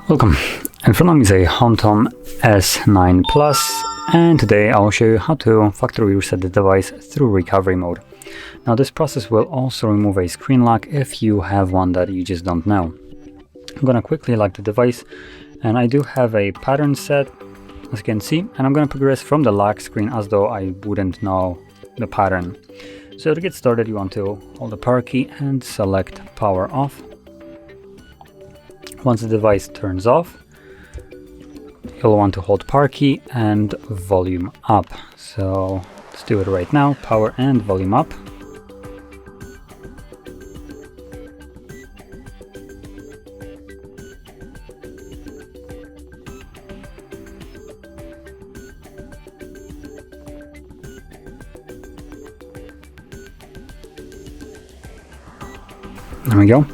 Welcome, in front of me is a HOMTOM S9 Plus, and today I'll show you how to factory reset the device through recovery mode. Now this process will also remove a screen lock if you have one that you just don't know. I'm gonna quickly lock the device, and I do have a pattern set, as you can see, and I'm gonna progress from the lock screen as though I wouldn't know the pattern. So to get started, you want to hold the power key and select power off. Once the device turns off, you'll want to hold power key and volume up. So let's do it right now, power and volume up. There we go.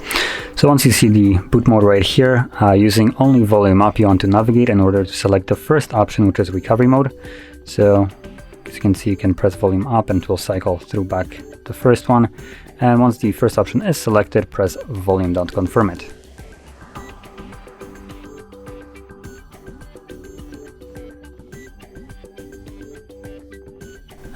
So once you see the boot mode right here, using only volume up, you want to navigate in order to select the first option, which is recovery mode. So as you can see, you can press volume up and it will cycle through back the first one. And once the first option is selected, press volume down to confirm it.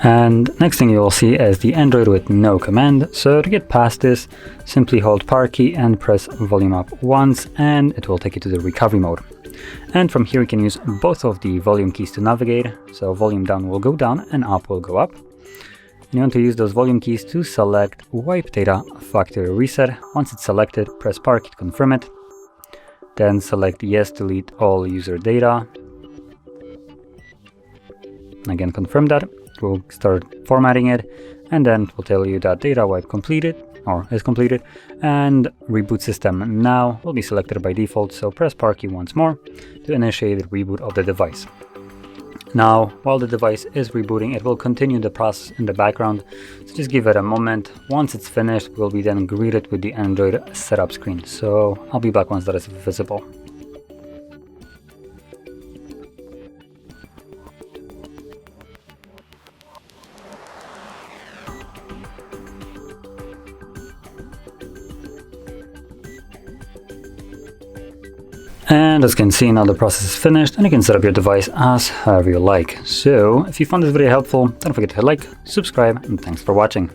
And next thing you will see is the Android with no command. So to get past this, simply hold power key and press volume up once, and it will take you to the recovery mode. And from here you can use both of the volume keys to navigate. So volume down will go down and up will go up. And you want to use those volume keys to select wipe data factory reset. Once it's selected, press power key to confirm it. Then select yes, delete all user data. Again, confirm that. We'll start formatting it, and then it will tell you that data wipe completed or is completed, and reboot system now will be selected by default. So press power key once more to initiate the reboot of the device. Now, while the device is rebooting, it will continue the process in the background. So just give it a moment. Once it's finished, we'll be then greeted with the Android setup screen. So I'll be back once that is visible. And as you can see, now the process is finished and you can set up your device as however you like. So if you found this video helpful, don't forget to hit like, subscribe, and thanks for watching.